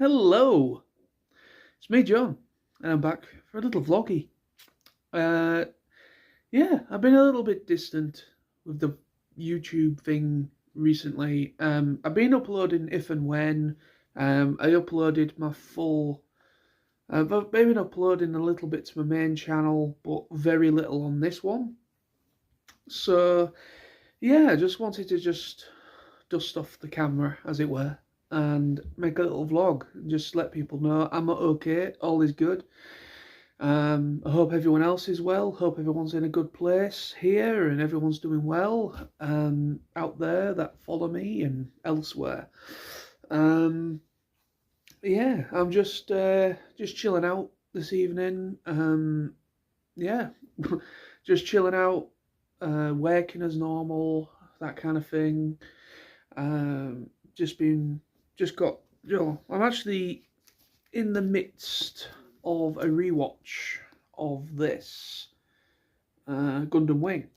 Hello, it's me, John, and I'm back for a little vloggy. Uh, yeah, I've been a little bit distant with the YouTube thing recently. I've been uploading if and when. I uploaded my full. I've been uploading a little bit to my main channel, but very little on this one. So yeah, I just wanted to just dust off the camera, as it were, and make a little vlog. Just let people know I'm okay, all is good. I hope everyone else is well. Hope everyone's in a good place here and everyone's doing well out there that follow me and elsewhere. Um, yeah, I'm just chilling out this evening. Yeah, just chilling out, working as normal, that kind of thing. Just been, just got, I'm actually in the midst of a rewatch of this Gundam Wing,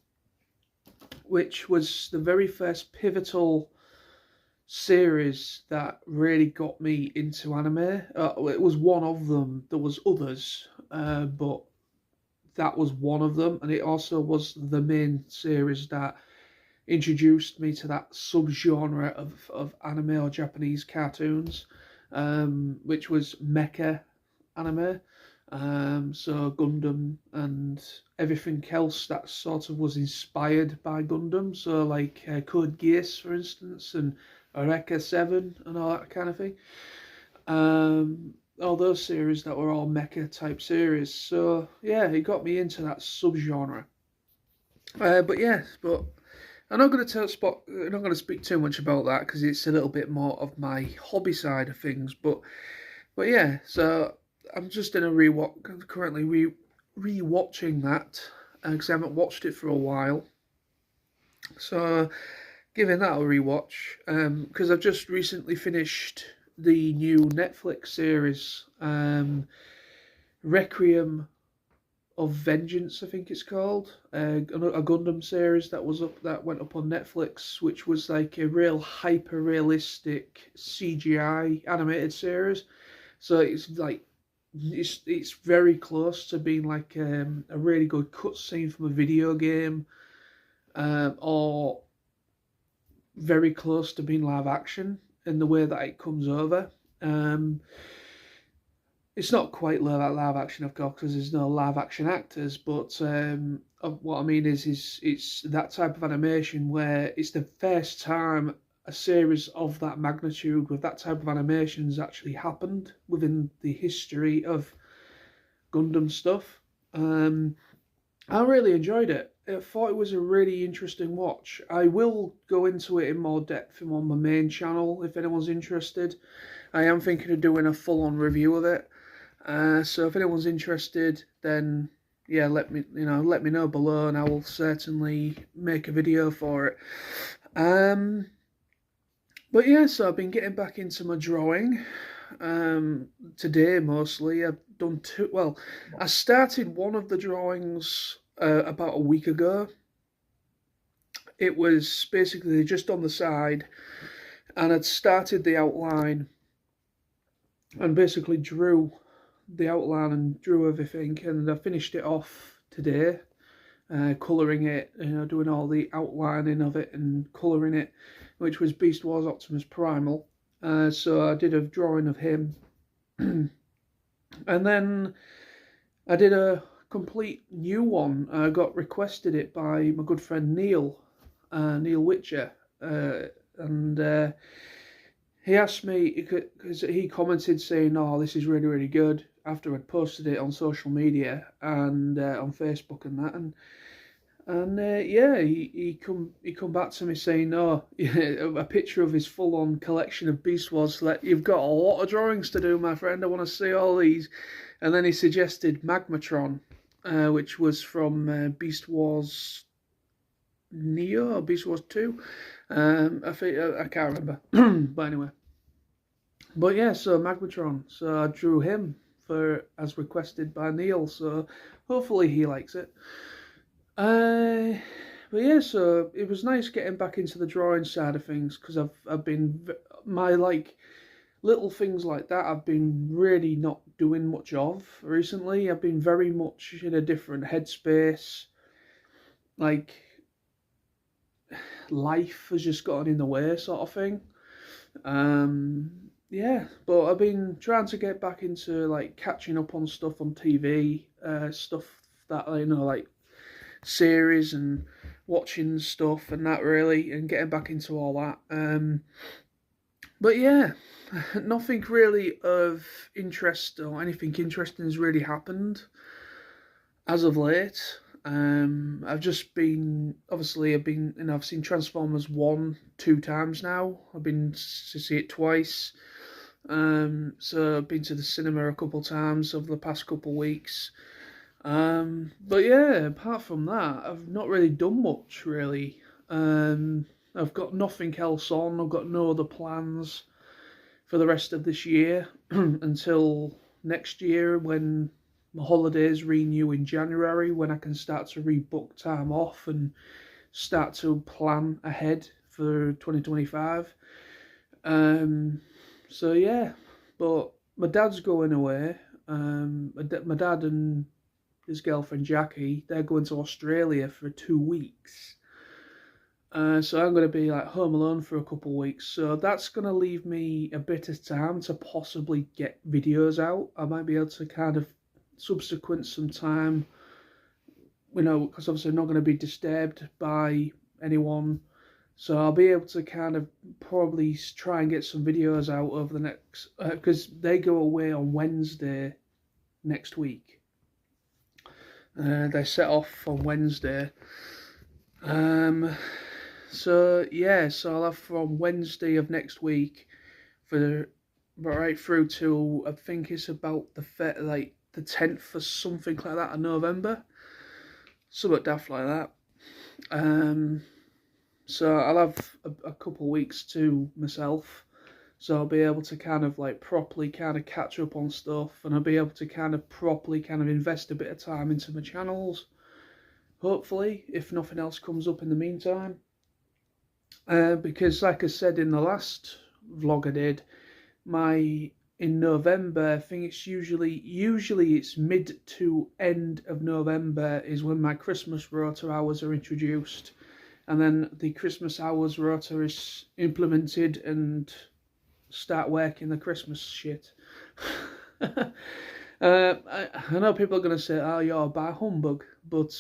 which was the very first pivotal series that really got me into anime. It was one of them. There was others, but that was one of them, and it also was the main series that introduced me to that subgenre of anime or Japanese cartoons, which was mecha anime. So Gundam and everything else that sort of was inspired by Gundam. So like Code Geass, for instance, and Eureka 7 and all that kind of thing. All those series that were all mecha type series. So yeah, it got me into that subgenre. But I'm not going to I'm not going to speak too much about that because it's a little bit more of my hobby side of things. But yeah, so I'm just in a rewatch. I'm currently rewatching that because I haven't watched it for a while. So giving that a rewatch because I've just recently finished the new Netflix series Requiem of Vengeance, I think it's called, a Gundam series that went up on Netflix, which was like a real hyper realistic CGI animated series. So it's like it's very close to being like a really good cutscene from a video game, or very close to being live action in the way that it comes over. Um, it's not quite live action, of course, because there's no live action actors. But what I mean is it's that type of animation where it's the first time a series of that magnitude with that type of animations actually happened within the history of Gundam stuff. I really enjoyed it. I thought it was a really interesting watch. I will go into it in more depth on my main channel if anyone's interested. I am thinking of doing a full-on review of it. So if anyone's interested, then yeah, let me know below, and I will certainly make a video for it. But yeah, so I've been getting back into my drawing. Today mostly. I've done two. Well, I started one of the drawings about a week ago. It was basically just on the side, and I'd started the outline and basically drew the outline and drew everything, and I finished it off today, colouring it, doing all the outlining of it and colouring it, which was Beast Wars Optimus Primal. So I did a drawing of him, and then I did a complete new one. I got requested it by my good friend Neil Witcher, and he asked me because he commented saying, "Oh, this is really really good." After I'd posted it on social media and on Facebook and that, and yeah, he come back to me saying, "Oh, yeah, a picture of his full on collection of Beast Wars. That you've got a lot of drawings to do, my friend. I want to see all these." And then he suggested Magmatron, which was from Beast Wars Neo or Beast Wars 2. I think I can't remember, but anyway. But yeah, so Magmatron. So I drew him for as requested by Neil. So hopefully he likes it. But yeah, so it was nice getting back into the drawing side of things because I've been my like little things like that I've been really not doing much of recently. I've been very much in a different headspace. Like, life has just gotten in the way, sort of thing. Um, yeah, but I've been trying to get back into like catching up on stuff on TV, stuff that like series and watching stuff and that really, and getting back into all that. But yeah, nothing really of interest or anything interesting has really happened as of late. I've just been obviously I've seen Transformers 1 2 times now. I've been to see it twice. So I've been to the cinema a couple times over the past couple weeks. But yeah, apart from that, I've not really done much really. I've got nothing else on. I've got no other plans for the rest of this year until next year when my holidays renew in January, when I can start to rebook time off and start to plan ahead for 2025. So yeah, but my dad's going away. My dad and his girlfriend Jackie, they're going to Australia for 2 weeks. So I'm going to be like home alone for a couple of weeks. So that's going to leave me a bit of time to possibly get videos out. I might be able to kind of subsequent some time, because obviously I'm not going to be disturbed by anyone. So I'll be able to kind of probably try and get some videos out over the next, because they go away on Wednesday next week. They set off on Wednesday. So yeah, so I'll have from Wednesday of next week for right through to I think it's about the 10th or something like that of November, something daft like that. So I'll have a couple of weeks to myself, so I'll be able to kind of like properly kind of catch up on stuff, and I'll be able to kind of properly kind of invest a bit of time into my channels. Hopefully, if nothing else comes up in the meantime. Because like I said in the last vlog I did, in November, I think it's usually it's mid to end of November is when my Christmas rota hours are introduced, and then the Christmas hours rota is implemented and start working the Christmas shit. I know people are going to say, oh, you're a bah humbug, but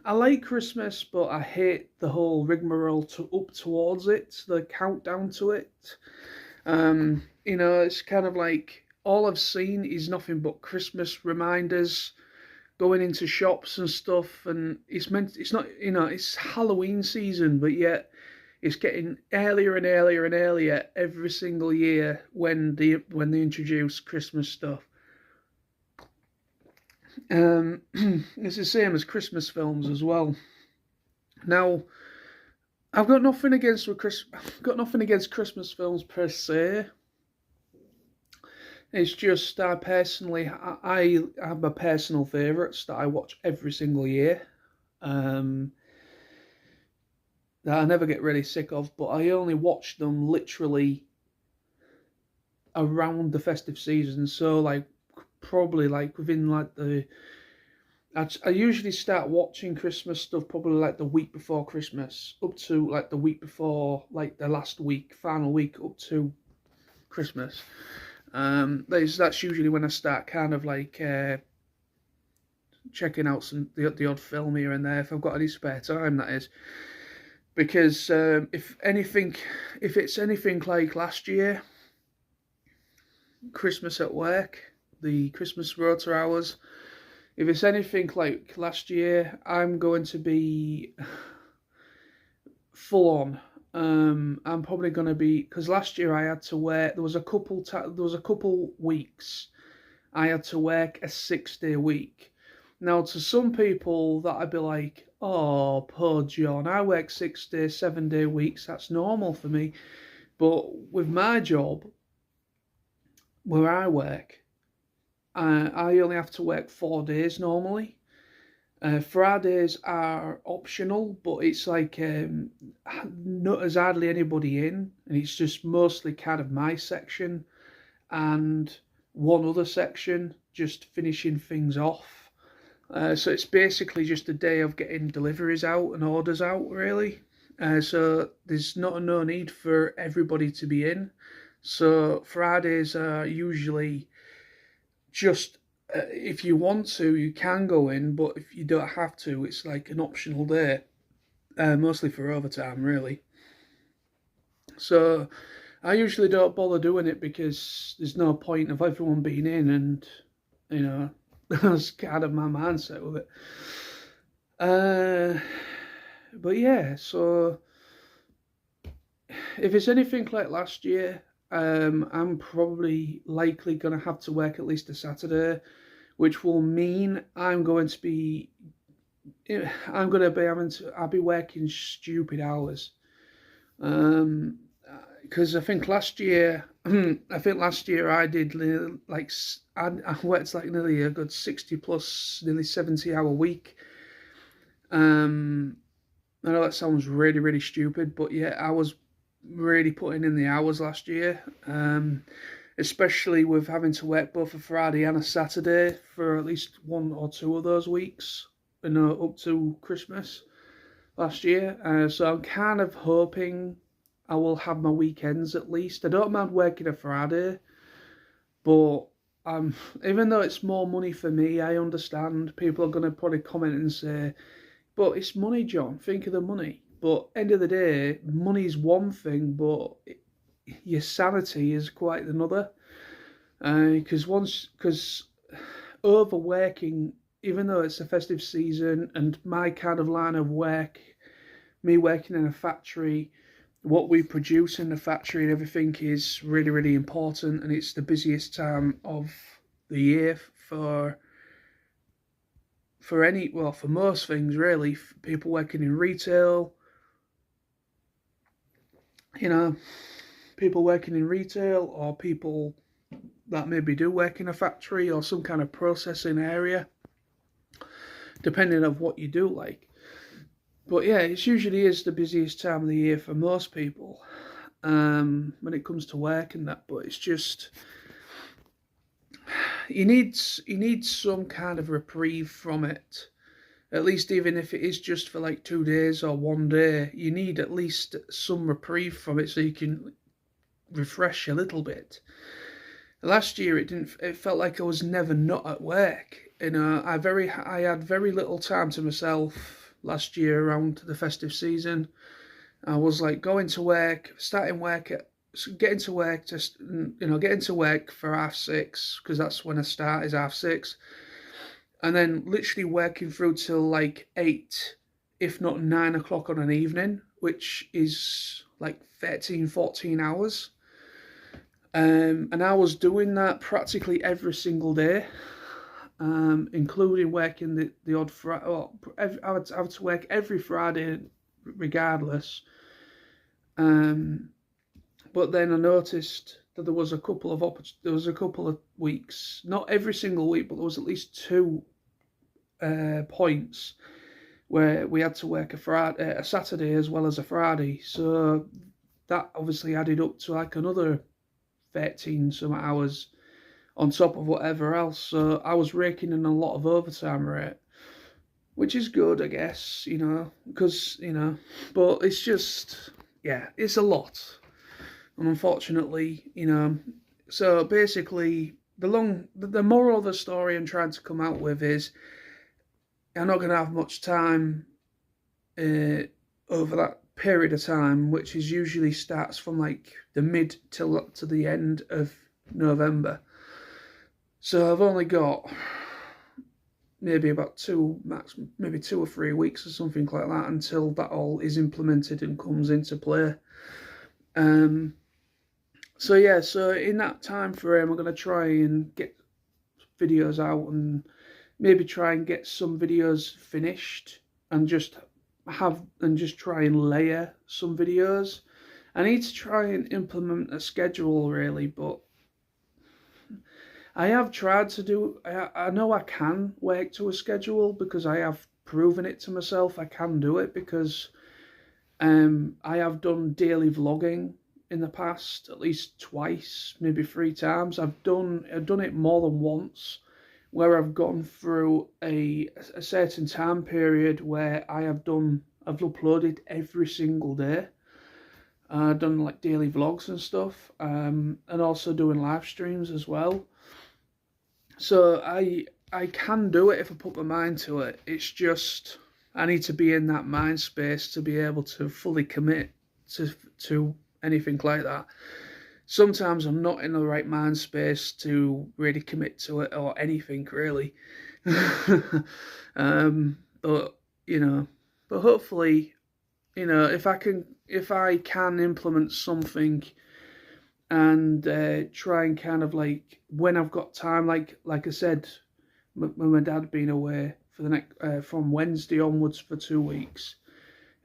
I like Christmas, but I hate the whole rigmarole up towards it, the countdown to it. It's kind of like all I've seen is nothing but Christmas reminders, going into shops and stuff, and it's not, it's Halloween season, but yet it's getting earlier and earlier and earlier every single year when they introduce Christmas stuff. It's the same as Christmas films as well. Now, I've got nothing against Christmas films per se. It's just I have my personal favourites that I watch every single year. That I never get really sick of, but I only watch them literally around the festive season. So like probably like within like I usually start watching Christmas stuff probably like the week before Christmas, up to like the week before, like the last week, final week up to Christmas. That's usually when I start kind of like checking out the odd film here and there if I've got any spare time, that is. Because if it's anything like last year, Christmas at work, the Christmas rota hours, if it's anything like last year, I'm going to be full on. I'm probably going to be, because last year I had to work. There was a couple weeks I had to work a 6-day week. Now, to some people that I'd be like, oh, poor John, I work 6-day, 7-day weeks. That's normal for me. But with my job, where I work, I only have to work 4 days normally. Fridays are optional, but it's like not there's hardly anybody in, and it's just mostly kind of my section and one other section just finishing things off. So it's basically just a day of getting deliveries out and orders out, really. So there's not no need for everybody to be in. So Fridays are usually just if you want to, you can go in, but if you don't have to, it's like an optional day, mostly for overtime, really. So I usually don't bother doing it because there's no point of everyone being in, and you know, that's kind of my mindset with it. But yeah, so if it's anything like last year, I'm probably likely going to have to work at least a Saturday, which will mean I'm going to be I'll be working stupid hours. Because I think last year, I did like I worked like nearly a good 60 plus, nearly 70-hour week. I know that sounds really, really stupid, but yeah, I was really putting in the hours last year. Especially with having to work both a Friday and a Saturday for at least one or two of those weeks, up to Christmas last year. So I'm kind of hoping I will have my weekends at least. I don't mind working a Friday, but even though it's more money for me, I understand people are going to probably comment and say, but it's money, John, think of the money. But end of the day, money's one thing, but your sanity is quite another. Because overworking, even though it's a festive season and my kind of line of work, me working in a factory, what we produce in the factory and everything is really, really important, and it's the busiest time of the year for for most things really. People working in retail, people working in retail, or people that maybe do work in a factory or some kind of processing area, depending on what you do like. But yeah, it usually is the busiest time of the year for most people when it comes to work and that. But it's just you need some kind of reprieve from it. At least even if it is just for like 2 days or one day, you need at least some reprieve from it so you can refresh a little bit. Last year it felt like I was never not at work. I had very little time to myself last year around the festive season. I was like going to work, getting to work for 6:30, because that's when I start, is 6:30, and then literally working through till like 8, if not 9 o'clock on an evening, which is like 13, 14 hours. And I was doing that practically every single day, including working the odd Friday. I would have to work every Friday regardless. But then I noticed that there was a couple of weeks, not every single week, but there was at least two points where we had to work a Saturday as well as a Friday. So that obviously added up to like another 13 some hours on top of whatever else. So I was raking in a lot of overtime rate, which is good, I guess, because, but it's just, yeah, it's a lot. And unfortunately, so basically the moral of the story I'm trying to come out with is I'm not going to have much time over that period of time, which is usually starts from like the mid till up to the end of November. So I've only got maybe about maybe 2 or 3 weeks or something like that until that all is implemented and comes into play. So yeah, so in that time frame, I'm going to try and get videos out and maybe try and get some videos finished and just try and layer some videos. I need to try and implement a schedule really, but I have tried to do. I know I can work to a schedule because I have proven it to myself. I can do it because I have done daily vlogging in the past, at least twice, maybe 3 times. I've done it more than once, where I've gone through a certain time period where I've uploaded every single day. I've done like daily vlogs and stuff, and also doing live streams as well. So I can do it if I put my mind to it. It's just I need to be in that mind space to be able to fully commit to anything like that. Sometimes I'm not in the right mind space to really commit to it or anything really. But you know, but hopefully, you know, if I can implement something and try and kind of like when I've got time, like I said, when my dad been away for the next from Wednesday onwards for 2 weeks,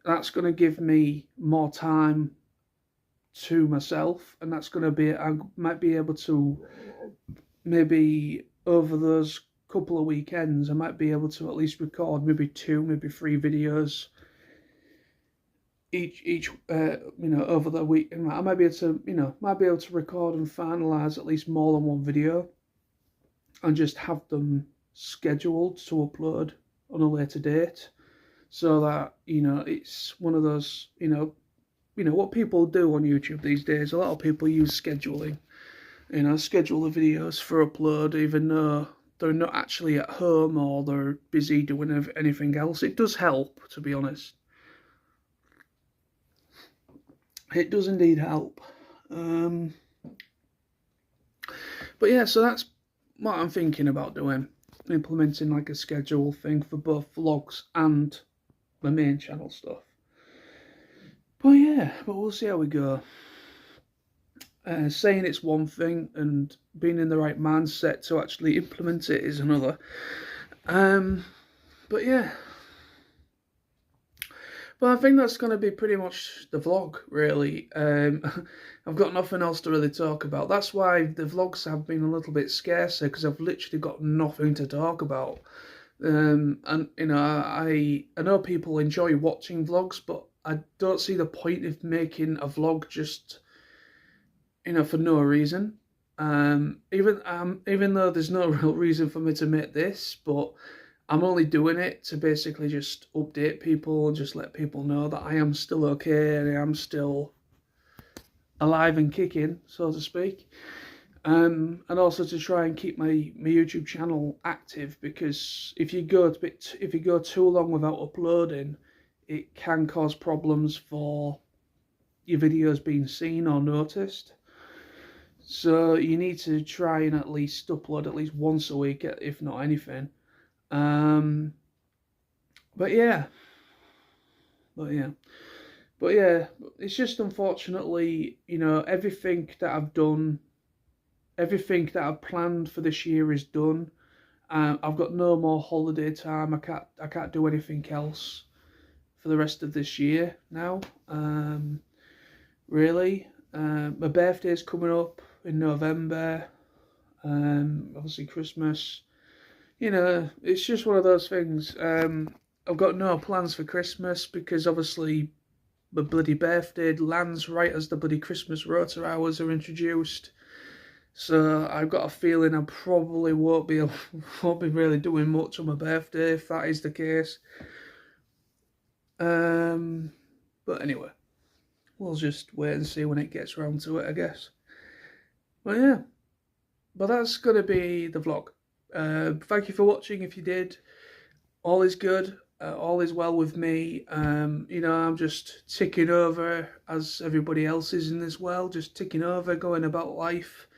that's going to give me more time to myself, and that's going to be, I might be able to, maybe over those couple of weekends, I might be able to at least record maybe 2, maybe 3 videos each you know, over the week. And I might be able to, you know, record and finalize at least more than 1 video and just have them scheduled to upload on a later date, so that, you know, it's one of those, you know what people do on YouTube these days. A lot of people use scheduling, you know, schedule the videos for upload even though they're not actually at home or they're busy doing anything else. It does help, to be honest. It does indeed help. But yeah, so that's what I'm thinking about doing, implementing like a schedule thing for both vlogs and my main channel stuff. But yeah, but we'll see how we go. Saying it's one thing and being in the right mindset to actually implement it is another. But yeah. But I think that's going to be pretty much the vlog, really. I've got nothing else to really talk about. That's why the vlogs have been a little bit scarcer, because I've literally got nothing to talk about. And, you know, I know people enjoy watching vlogs, but I don't see the point of making a vlog just, you know, for no reason. Even though there's no real reason for me to make this, but I'm only doing it to basically just update people and just let people know that I am still okay and I am still alive and kicking, so to speak. And also to try and keep my YouTube channel active, because if you go too long without uploading, it can cause problems for your videos being seen or noticed. So you need to try and at least upload at least once a week, if not anything. But yeah, it's just, unfortunately, you know, everything that I've planned for this year is done. I've got no more holiday time. I can't do anything else for the rest of this year now. Really, my birthday's coming up in November. Obviously Christmas. You know, it's just one of those things. I've got no plans for Christmas because obviously my bloody birthday lands right as the bloody Christmas rota hours are introduced. So I've got a feeling I probably won't be really doing much on my birthday if that is the case. But anyway, we'll just wait and see when it gets round to it, I guess. But yeah, but that's gonna be the vlog. Thank you for watching. If you did, all is good. All is well with me. You know, I'm just ticking over as everybody else is in this world, just ticking over, going about life,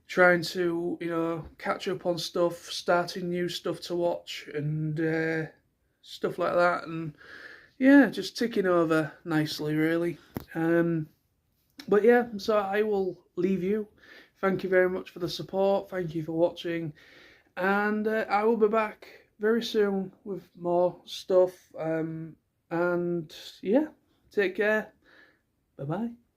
trying to, you know, catch up on stuff, starting new stuff to watch and stuff like that. And yeah, just ticking over nicely, really. But yeah, so I will leave you. Thank you very much for the support. Thank you for watching. And I will be back very soon with more stuff. And yeah, take care. Bye-bye.